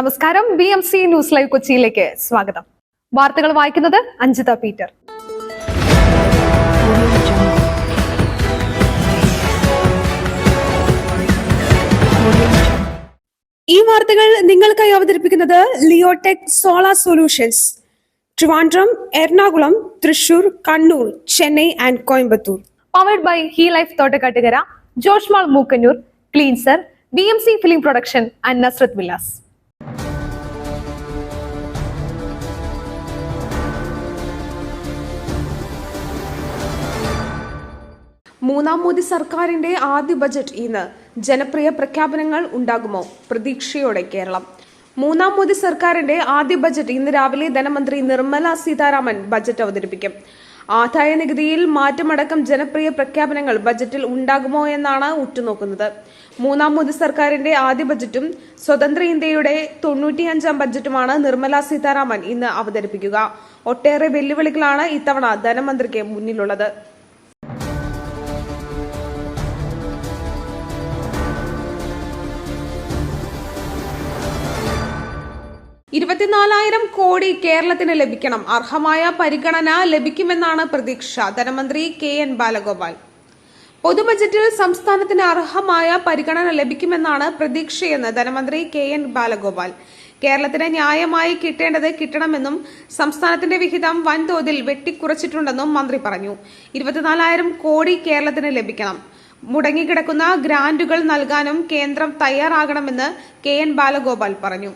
നമസ്കാരം. BMC news live കൊച്ചിയിലേക്ക് സ്വാഗതം. വാർത്തകൾ വായിക്കുന്നത് അഞ്ജിത പീറ്റർ. ഈ വാർത്തകൾ നിങ്ങൾക്കായി അവതരിപ്പിക്കുന്നത് Leotech solar solutions, Trivandrum, Ernakulam, Thrissur, Kannur, Chennai and Coimbatore. Powered by he life Thottakkattukara, Joshmal Mookkannur, cleanser, BMC film production and Nazareth villas. മൂന്നാം മോദി സർക്കാരിന്റെ ആദ്യ ബജറ്റ് ഇന്ന്. ജനപ്രിയ പ്രഖ്യാപനങ്ങൾ ഉണ്ടാകുമോ? പ്രതീക്ഷയോടെ കേരളം. മൂന്നാം മോദി സർക്കാരിന്റെ ആദ്യ ബജറ്റ് ഇന്ന് രാവിലെ ധനമന്ത്രി നിർമ്മല സീതാരാമൻ ബജറ്റ് അവതരിപ്പിക്കും. ആദായ നികുതിയിൽ മാറ്റമടക്കം ജനപ്രിയ പ്രഖ്യാപനങ്ങൾ ബജറ്റിൽ ഉണ്ടാകുമോ എന്നാണ് ഉറ്റുനോക്കുന്നത്. മൂന്നാം മോദി സർക്കാരിന്റെ ആദ്യ ബജറ്റും സ്വതന്ത്ര ഇന്ത്യയുടെ 95ാം ബജറ്റുമാണ് നിർമ്മല സീതാരാമൻ ഇന്ന് അവതരിപ്പിക്കുക. ഒട്ടേറെ വെല്ലുവിളികളാണ് ഇത്തവണ ധനമന്ത്രിക്ക് മുന്നിലുള്ളത്. 24,000 കോടി കേരളത്തിന് ലഭിക്കണം. അർഹമായ പരിഗണന ലഭിക്കുമെന്നാണ് പ്രതീക്ഷ. ധനമന്ത്രി KN ബാലഗോപാൽ. പൊതുബജറ്റിൽ സംസ്ഥാനത്തിന് അർഹമായ പരിഗണന ലഭിക്കുമെന്നാണ് പ്രതീക്ഷയെന്ന് ധനമന്ത്രി KN ബാലഗോപാൽ. കേരളത്തിന് ന്യായമായി കിട്ടേണ്ടത് കിട്ടണമെന്നും സംസ്ഥാനത്തിന്റെ വിഹിതം വൻതോതിൽ വെട്ടിക്കുറച്ചിട്ടുണ്ടെന്നും മന്ത്രി പറഞ്ഞു. 24,000 കോടി കേരളത്തിന് ലഭിക്കണം. മുടങ്ങിക്കിടക്കുന്ന ഗ്രാന്റുകൾ നൽകാനും കേന്ദ്രം തയ്യാറാകണമെന്ന് KN ബാലഗോപാൽ പറഞ്ഞു.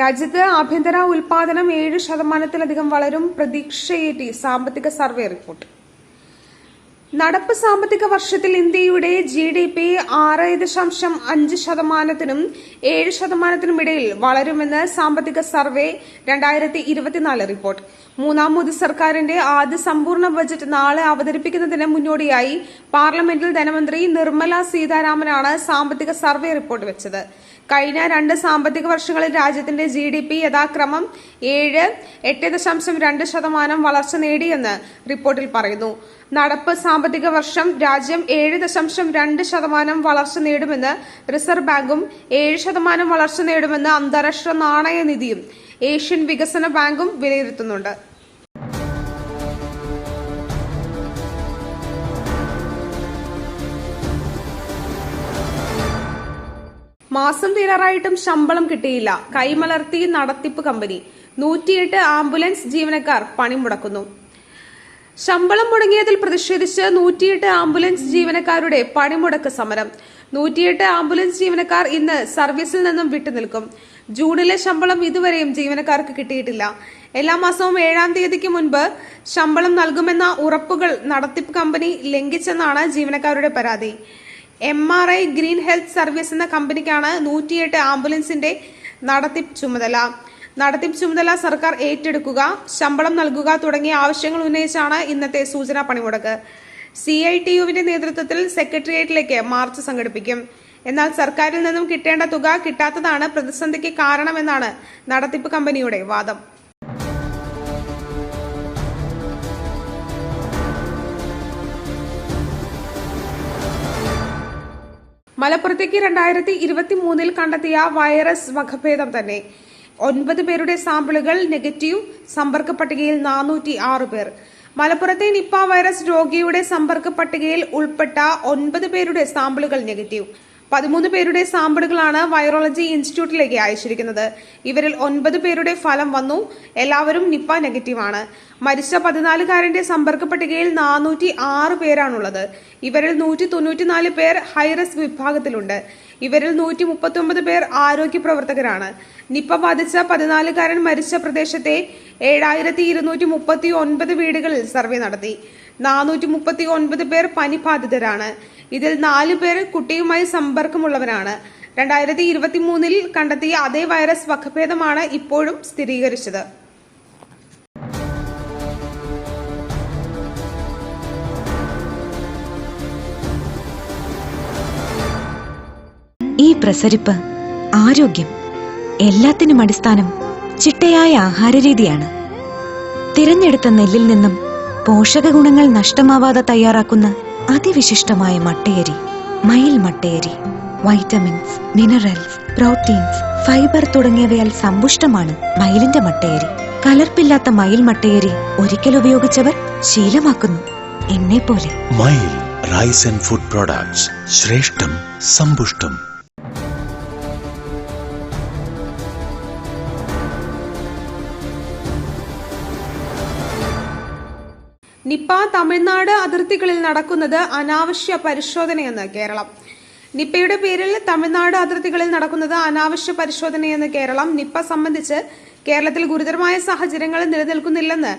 രാജ്യത്ത് ആഭ്യന്തര ഉൽപാദനം 7% വളരും. പ്രതീക്ഷയേറ്റി സാമ്പത്തിക സർവേ റിപ്പോർട്ട്. നടപ്പ് സാമ്പത്തിക വർഷത്തിൽ ഇന്ത്യയുടെ GDP 6.5%-നും 7%-നും ഇടയിൽ വളരുമെന്ന് സാമ്പത്തിക സർവേ 2024 റിപ്പോർട്ട്. മൂന്നാം മോദി സർക്കാരിന്റെ ആദ്യ സമ്പൂർണ്ണ ബജറ്റ് നാളെ അവതരിപ്പിക്കുന്നതിന് മുന്നോടിയായി പാർലമെന്റിൽ ധനമന്ത്രി നിർമ്മല സീതാരാമനാണ് സാമ്പത്തിക സർവേ റിപ്പോർട്ട് വെച്ചത്. കഴിഞ്ഞ 2 സാമ്പത്തിക വർഷങ്ങളിൽ രാജ്യത്തിന്റെ GDP യഥാക്രമം 7, 8.2% വളർച്ച നേടിയെന്ന് റിപ്പോർട്ടിൽ പറയുന്നു. നടപ്പ് സാമ്പത്തിക വർഷം രാജ്യം 7.2% വളർച്ച നേടുമെന്ന് റിസർവ് ബാങ്കും 7% വളർച്ച നേടുമെന്ന് അന്താരാഷ്ട്ര നാണയനിധിയും ഏഷ്യൻ വികസന ബാങ്കും വിലയിരുത്തുന്നുണ്ട്. മാസം തീരാറായിട്ടും ശമ്പളം കിട്ടിയില്ല. കൈമലർത്തി നടത്തിപ്പ് കമ്പനി. 108 ആംബുലൻസ് ജീവനക്കാർ പണിമുടക്കുന്നു. ശമ്പളം മുടങ്ങിയതിൽ പ്രതിഷേധിച്ച് 108 ആംബുലൻസ് ജീവനക്കാരുടെ പണിമുടക്ക് സമരം. 108 ആംബുലൻസ് ജീവനക്കാർ ഇന്ന് സർവീസിൽ നിന്നും വിട്ടുനിൽക്കും. ജൂണിലെ ശമ്പളം ഇതുവരെയും ജീവനക്കാർക്ക് കിട്ടിയിട്ടില്ല. എല്ലാ മാസവും 7-ാം തീയതിക്ക് മുൻപ് ശമ്പളം നൽകുമെന്ന ഉറപ്പുകൾ നടത്തിപ്പ് കമ്പനി ലംഘിച്ചെന്നാണ് ജീവനക്കാരുടെ പരാതി. MRI ഗ്രീൻ ഹെൽത്ത് സർവീസ് എന്ന കമ്പനിക്കാണ് 108 ആംബുലൻസിന്റെ നടത്തിപ്പ് ചുമതല സർക്കാർ ഏറ്റെടുക്കുക, ശമ്പളം നൽകുക തുടങ്ങിയ ആവശ്യങ്ങൾ ഉന്നയിച്ചാണ് ഇന്നത്തെ സൂചനാ പണിമുടക്ക്. CITUവിന്റെ നേതൃത്വത്തിൽ സെക്രട്ടേറിയറ്റിലേക്ക് മാർച്ച് സംഘടിപ്പിക്കും. എന്നാൽ സർക്കാരിൽ നിന്നും കിട്ടേണ്ട തുക കിട്ടാത്തതാണ് പ്രതിസന്ധിക്ക് കാരണമെന്നാണ് നടത്തിപ്പ് കമ്പനിയുടെ വാദം. മലപ്പുറത്തേക്ക് 2023 കണ്ടെത്തിയ വൈറസ് വകഭേദം തന്നെ. 9 പേരുടെ സാമ്പിളുകൾ നെഗറ്റീവ്. സമ്പർക്ക പട്ടികയിൽ 406 പേർ. മലപ്പുറത്തെ നിപ്പ വൈറസ് രോഗിയുടെ സമ്പർക്ക പട്ടികയിൽ ഉൾപ്പെട്ട 9 പേരുടെ സാമ്പിളുകൾ നെഗറ്റീവ്. 13 പേരുടെ സാമ്പിളുകളാണ് വൈറോളജി ഇൻസ്റ്റിറ്റ്യൂട്ടിലേക്ക് അയച്ചിരിക്കുന്നത്. ഇവരിൽ 9 പേരുടെ ഫലം വന്നു. എല്ലാവരും നിപ്പ നെഗറ്റീവാണ്. മരിച്ച 14കാരന്റെ സമ്പർക്ക പട്ടികയിൽ 406 പേരാണുള്ളത്. ഇവരിൽ 194 പേർ ഹൈറിസ്ക് വിഭാഗത്തിലുണ്ട്. ഇവരിൽ 139 പേർ ആരോഗ്യ പ്രവർത്തകരാണ്. നിപ്പ ബാധിച്ച 14കാരൻ മരിച്ച പ്രദേശത്തെ 7239 വീടുകളിൽ സർവേ നടത്തി. 439 പേർ പനിബാധിതരാണ്. ഇതിൽ 4 പേർ കുട്ടിയുമായി സമ്പർക്കമുള്ളവരാണ്. 2023 കണ്ടെത്തിയ അതേ വൈറസ് വകഭേദമാണ് ഇപ്പോഴും സ്ഥിരീകരിച്ചത്. ഈ പ്രസരിപ്പ്, ആരോഗ്യം, എല്ലാത്തിനും അടിസ്ഥാനം ചിട്ടയായ ആഹാരരീതിയാണ്. തിരഞ്ഞെടുത്ത നെല്ലിൽ നിന്നും പോഷക ഗുണങ്ങൾ നഷ്ടമാവാതെ തയ്യാറാക്കുന്ന അതിവിശിഷ്ടമായ മട്ടയരി, മയിൽ മട്ടയരി. വൈറ്റമിൻസ്, മിനറൽസ്, പ്രോട്ടീൻസ്, ഫൈബർ തുടങ്ങിയവയാൽ സമ്പുഷ്ടമാണ് മയിലിന്റെ മട്ടയരി. കലർപ്പില്ലാത്ത മയിൽ മട്ടയരി ഒരിക്കൽ ഉപയോഗിച്ചവർ ശീലമാക്കുന്നു, എന്നെപ്പോലെ. മയിൽ റൈസ് ആൻഡ് ഫുഡ് പ്രോഡക്ട്സ്, ശ്രേഷ്ഠം, സമ്പുഷ്ടം. നിപ്പ തമിഴ്നാട് അതിർത്തികളിൽ നടക്കുന്നത് അനാവശ്യ പരിശോധനയെന്ന് കേരളം. നിപ്പയുടെ പേരിൽ തമിഴ്നാട് അതിർത്തികളിൽ നടക്കുന്നത് അനാവശ്യ പരിശോധനയെന്ന് കേരളം. നിപ്പ സംബന്ധിച്ച് കേരളത്തിൽ ഗുരുതരമായ സാഹചര്യങ്ങൾ നിലനിൽക്കുന്നില്ലെന്ന്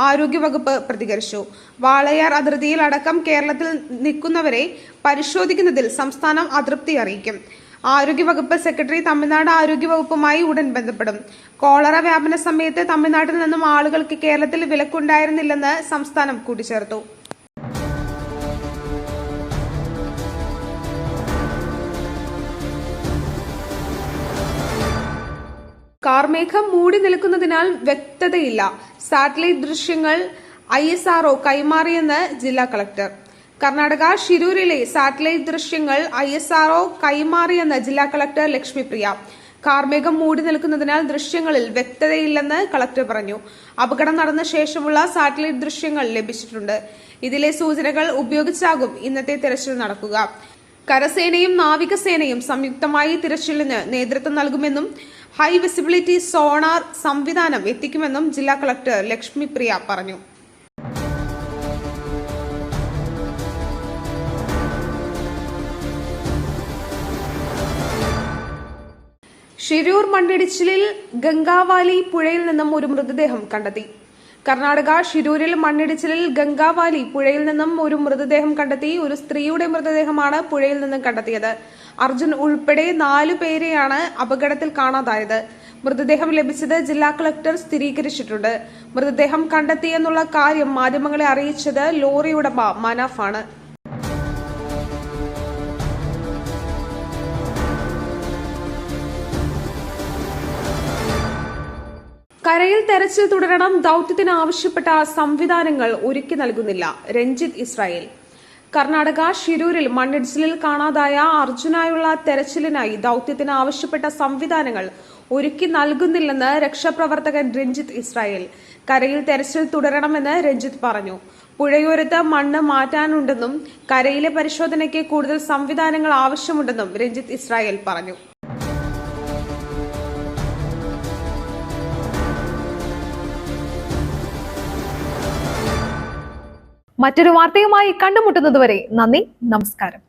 ആരോഗ്യവകുപ്പ് പ്രതികരിച്ചു. വാളയാർ അതിർത്തിയിൽ അടക്കം കേരളത്തിൽ നിൽക്കുന്നവരെ പരിശോധിക്കുന്നതിൽ സംസ്ഥാനം അതൃപ്തി അറിയിക്കും. ആരോഗ്യവകുപ്പ് സെക്രട്ടറി തമിഴ്നാട് ആരോഗ്യവകുപ്പുമായി ഉടൻ ബന്ധപ്പെടും. കോളറ വ്യാപന സമയത്ത് തമിഴ്നാട്ടിൽ നിന്നും ആളുകൾക്ക് കേരളത്തിൽ വിലക്കുണ്ടായിരുന്നില്ലെന്ന് സംസ്ഥാനം കൂട്ടിച്ചേർത്തു. കാർമേഘം മൂടി നിൽക്കുന്നതിനാൽ വ്യക്തതയില്ല. സാറ്റലൈറ്റ് ദൃശ്യങ്ങൾ ISRO കൈമാറിയെന്ന് ജില്ലാ കളക്ടർ. കർണാടക ഷിരൂരിലെ സാറ്റലൈറ്റ് ദൃശ്യങ്ങൾ ISRO കൈമാറിയെന്ന് ജില്ലാ കളക്ടർ ലക്ഷ്മിപ്രിയ. കാർമേഘം മൂടി നിൽക്കുന്നതിനാൽ ദൃശ്യങ്ങളിൽ വ്യക്തതയില്ലെന്ന് കളക്ടർ പറഞ്ഞു. അപകടം നടന്ന ശേഷമുള്ള സാറ്റലൈറ്റ് ദൃശ്യങ്ങൾ ലഭിച്ചിട്ടുണ്ട്. ഇതിലെ സൂചനകൾ ഉപയോഗിച്ചാകും ഇന്നത്തെ തിരച്ചിൽ നടക്കുക. കരസേനയും നാവികസേനയും സംയുക്തമായി തിരച്ചിലിന് നേതൃത്വം നൽകുമെന്നും ഹൈ വിസിബിലിറ്റി സോണാർ സംവിധാനം എത്തിക്കുമെന്നും ജില്ലാ കളക്ടർ ലക്ഷ്മിപ്രിയ പറഞ്ഞു. ഷിരൂർ മണ്ണിടിച്ചിലിൽ ഗംഗാവാലി പുഴയിൽ നിന്നും ഒരു മൃതദേഹം കണ്ടെത്തി. കർണാടക ഷിരൂരിൽ മണ്ണിടിച്ചിലിൽ ഗംഗാവാലി പുഴയിൽ നിന്നും ഒരു മൃതദേഹം കണ്ടെത്തി. ഒരു സ്ത്രീയുടെ മൃതദേഹമാണ് പുഴയിൽ നിന്നും കണ്ടെത്തിയത്. അർജുൻ ഉൾപ്പെടെ 4 പേരെയാണ് അപകടത്തിൽ കാണാതായത്. മൃതദേഹം ലഭിച്ചത് ജില്ലാ കളക്ടർ സ്ഥിരീകരിച്ചിട്ടുണ്ട്. മൃതദേഹം കണ്ടെത്തിയെന്നുള്ള കാര്യം മാധ്യമങ്ങളെ അറിയിച്ചത് ലോറി ഉടമ മനാഫാണ്. കരയിൽ തെരച്ചിൽ തുടരണം. ദൌത്യത്തിന് ആവശ്യപ്പെട്ട സംവിധാനങ്ങൾ ഒരുക്കി നൽകുന്നില്ല. രഞ്ജിത്ത് ഇസ്രായേൽ. കർണാടക ഷിരൂരിൽ മണ്ണിടിച്ചിലിൽ കാണാതായ അർജുനായുള്ള തെരച്ചിലിനായി ദൌത്യത്തിന് ആവശ്യപ്പെട്ട സംവിധാനങ്ങൾ ഒരുക്കി നൽകുന്നില്ലെന്ന് രക്ഷാപ്രവർത്തകൻ രഞ്ജിത്ത് ഇസ്രായേൽ. കരയിൽ തെരച്ചിൽ തുടരണമെന്ന് രഞ്ജിത്ത് പറഞ്ഞു. പുഴയോരത്ത് മണ്ണ് മാറ്റാനുണ്ടെന്നും കരയിലെ പരിശോധനയ്ക്ക് കൂടുതൽ സംവിധാനങ്ങൾ ആവശ്യമുണ്ടെന്നും രഞ്ജിത്ത് ഇസ്രായേൽ പറഞ്ഞു. മറ്റൊരു വാർത്തയുമായി കണ്ടുമുട്ടുന്നതുവരെ നന്ദി, നമസ്കാരം.